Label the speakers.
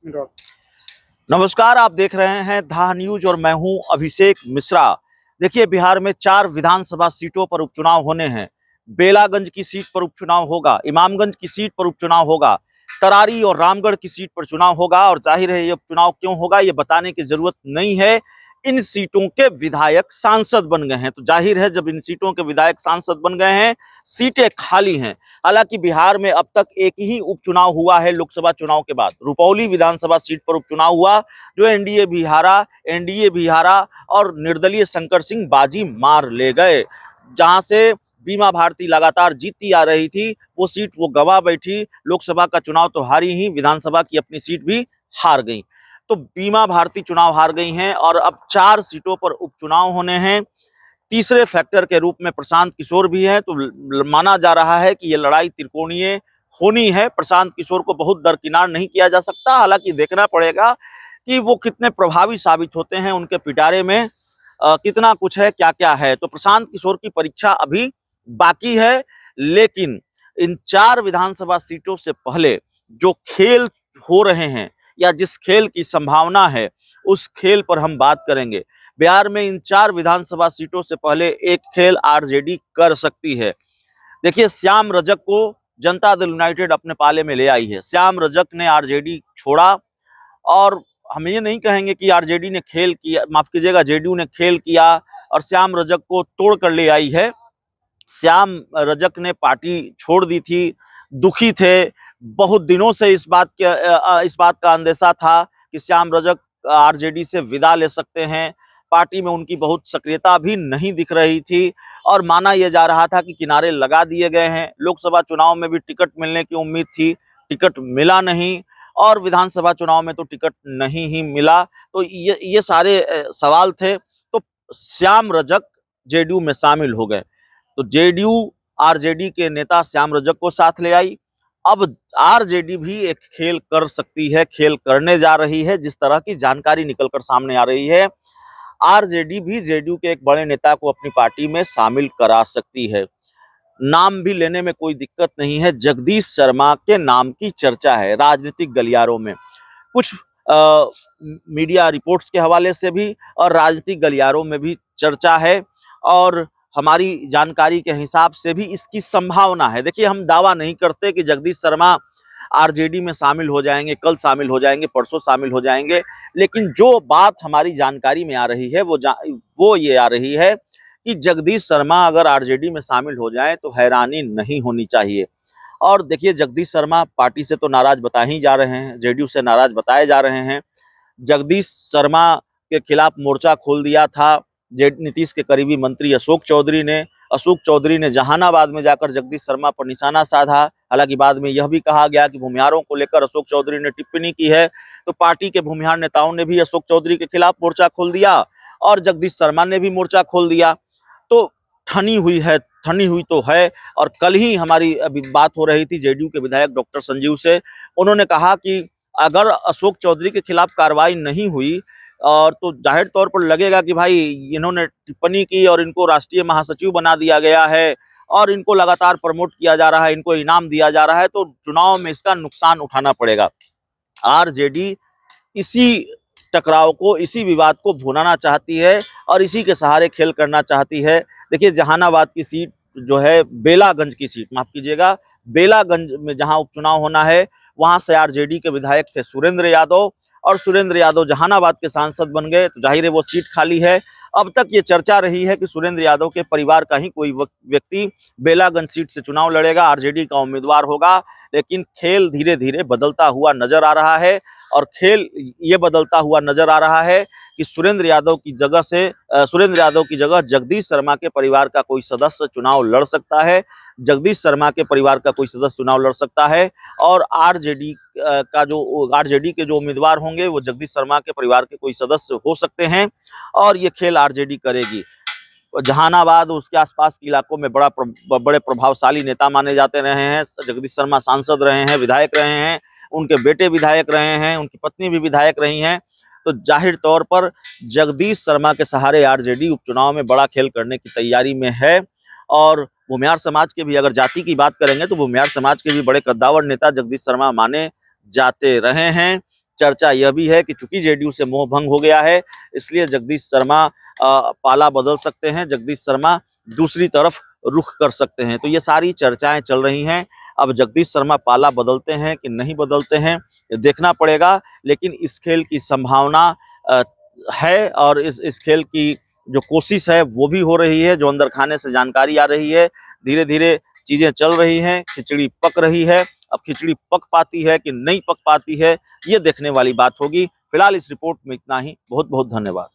Speaker 1: नमस्कार, आप देख रहे हैं धा न्यूज और मैं हूं अभिषेक मिश्रा। देखिए, बिहार में 4 विधानसभा सीटों पर उपचुनाव होने हैं। बेलागंज की सीट पर उपचुनाव होगा, इमामगंज की सीट पर उपचुनाव होगा, तरारी और रामगढ़ की सीट पर चुनाव होगा। और जाहिर है, ये उपचुनाव क्यों होगा ये बताने की जरूरत नहीं है। इन सीटों के विधायक सांसद बन गए हैं, तो जाहिर है जब इन सीटों के विधायक सांसद बन गए हैं, सीटें खाली हैं। हालांकि बिहार में अब तक एक ही उपचुनाव हुआ है लोकसभा चुनाव के बाद। रुपौली विधानसभा सीट पर उपचुनाव हुआ, जो एनडीए भी हारा और निर्दलीय शंकर सिंह बाजी मार ले गए। जहां से बीमा भारती लगातार जीतती आ रही थी, वो सीट वो गवा बैठी। लोकसभा का चुनाव तो हारी ही, विधानसभा की अपनी सीट भी हार गई। तो बीमा भारती चुनाव हार गई हैं और अब 4 सीटों पर उपचुनाव होने हैं। तीसरे फैक्टर के रूप में प्रशांत किशोर भी है, तो माना जा रहा है कि ये लड़ाई त्रिकोणीय होनी है। प्रशांत किशोर को बहुत दरकिनार नहीं किया जा सकता, हालांकि देखना पड़ेगा कि वो कितने प्रभावी साबित होते हैं, उनके पिटारे में कितना कुछ है, क्या क्या है। तो प्रशांत किशोर की परीक्षा अभी बाकी है, लेकिन इन 4 विधानसभा सीटों से पहले जो खेल हो रहे हैं या जिस खेल की संभावना है, उस खेल पर हम बात करेंगे। बिहार में इन 4 विधानसभा सीटों से पहले एक खेल आरजेडी कर सकती है। देखिए, श्याम रजक को जनता दल यूनाइटेड अपने पाले में ले आई है। श्याम रजक ने आरजेडी छोड़ा, और हम ये नहीं कहेंगे कि आरजेडी ने खेल किया, माफ कीजिएगा, जेडीयू ने खेल किया और श्याम रजक को तोड़ कर ले आई है। श्याम रजक ने पार्टी छोड़ दी थी, दुखी थे, बहुत दिनों से इस बात का अंदेशा था कि श्याम रजक आरजेडी से विदा ले सकते हैं। पार्टी में उनकी बहुत सक्रियता भी नहीं दिख रही थी और माना यह जा रहा था कि किनारे लगा दिए गए हैं। लोकसभा चुनाव में भी टिकट मिलने की उम्मीद थी, टिकट मिला नहीं, और विधानसभा चुनाव में तो टिकट नहीं ही मिला। तो ये सारे सवाल थे। तो श्याम रजक जेडीयू में शामिल हो गए, तो जेडीयू आरजेडी के नेता श्याम रजक को साथ ले आई। अब आरजेडी भी एक खेल कर सकती है, खेल करने जा रही है। जिस तरह की जानकारी निकलकर सामने आ रही है, आरजेडी भी जेडीयू के एक बड़े नेता को अपनी पार्टी में शामिल करा सकती है। नाम भी लेने में कोई दिक्कत नहीं है। जगदीश शर्मा के नाम की चर्चा है राजनीतिक गलियारों में, कुछ मीडिया रिपोर्ट्स के हवाले से भी और राजनीतिक गलियारों में भी चर्चा है, और हमारी जानकारी के हिसाब से भी इसकी संभावना है। देखिए, हम दावा नहीं करते कि जगदीश शर्मा आरजेडी में शामिल हो जाएंगे, कल शामिल हो जाएंगे, परसों शामिल हो जाएंगे, लेकिन जो बात हमारी जानकारी में आ रही है वो ये आ रही है कि जगदीश शर्मा अगर आरजेडी में शामिल हो जाए तो हैरानी नहीं होनी चाहिए। और देखिए, जगदीश शर्मा पार्टी से तो नाराज बता ही जा रहे हैं, जेडीयू से नाराज बताए जा रहे हैं। जगदीश शर्मा के खिलाफ मोर्चा खोल दिया था नीतीश के करीबी मंत्री अशोक चौधरी ने जहानाबाद में जाकर जगदीश शर्मा पर निशाना साधा। हालांकि बाद में यह भी कहा गया कि भूमिहारों को लेकर अशोक चौधरी ने टिप्पणी की है, तो पार्टी के भूमिहार नेताओं ने भी अशोक चौधरी के खिलाफ मोर्चा खोल दिया और जगदीश शर्मा ने भी मोर्चा खोल दिया। तो ठनी हुई तो है। और कल ही हमारी अभी बात हो रही थी जेडीयू के विधायक डॉक्टर संजीव से, उन्होंने कहा कि अगर अशोक चौधरी के खिलाफ कार्रवाई नहीं हुई और तो जाहिर तौर पर लगेगा कि भाई इन्होंने टिप्पणी की और इनको राष्ट्रीय महासचिव बना दिया गया है और इनको लगातार प्रमोट किया जा रहा है, इनको इनाम दिया जा रहा है, तो चुनाव में इसका नुकसान उठाना पड़ेगा। आरजेडी इसी टकराव को, इसी विवाद को भुनाना चाहती है और इसी के सहारे खेल करना चाहती है। देखिए, जहानाबाद की सीट जो है, बेलागंज की सीट, माफ कीजिएगा, बेलागंज में जहां उपचुनाव होना है, वहां से आरजेडी के विधायक थे सुरेंद्र यादव, और सुरेंद्र यादव जहानाबाद के सांसद बन गए, तो जाहिर है वो सीट खाली है। अब तक ये चर्चा रही है कि सुरेंद्र यादव के परिवार का ही कोई व्यक्ति बेलागंज सीट से चुनाव लड़ेगा, आरजेडी का उम्मीदवार होगा। लेकिन खेल धीरे धीरे बदलता हुआ नजर आ रहा है, और खेल ये बदलता हुआ नजर आ रहा है कि सुरेंद्र यादव की जगह जगदीश शर्मा के परिवार का कोई सदस्य चुनाव लड़ सकता है। जगदीश शर्मा के परिवार का कोई सदस्य चुनाव लड़ सकता है, और आरजेडी के जो उम्मीदवार होंगे वो जगदीश शर्मा के परिवार के कोई सदस्य हो सकते हैं, और ये खेल आरजेडी करेगी। जहानाबाद उसके आसपास के इलाकों में बड़े प्रभावशाली नेता माने जाते रहे हैं। जगदीश शर्मा सांसद रहे हैं, विधायक रहे हैं, उनके बेटे विधायक रहे हैं, उनकी पत्नी भी विधायक रही हैं। तो जाहिर तौर पर जगदीश शर्मा के सहारे आरजेडी उपचुनाव में बड़ा खेल करने की तैयारी में है। और भूमिहार समाज के भी, अगर जाति की बात करेंगे तो भूमिहार समाज के भी बड़े कद्दावर नेता जगदीश शर्मा माने जाते रहे हैं। चर्चा यह भी है कि चूंकि जेडीयू से मोह भंग हो गया है, इसलिए जगदीश शर्मा पाला बदल सकते हैं, जगदीश शर्मा दूसरी तरफ रुख कर सकते हैं। तो ये सारी चर्चाएं चल रही हैं। अब जगदीश शर्मा पाला बदलते हैं कि नहीं बदलते हैं, ये देखना पड़ेगा। लेकिन इस खेल की संभावना है, और इस खेल की जो कोशिश है वो भी हो रही है। जो अंदर खाने से जानकारी आ रही है, धीरे धीरे चीजें चल रही हैं, खिचड़ी पक रही है। अब खिचड़ी पक पाती है कि नहीं पक पाती है, ये देखने वाली बात होगी। फिलहाल इस रिपोर्ट में इतना ही। बहुत बहुत धन्यवाद।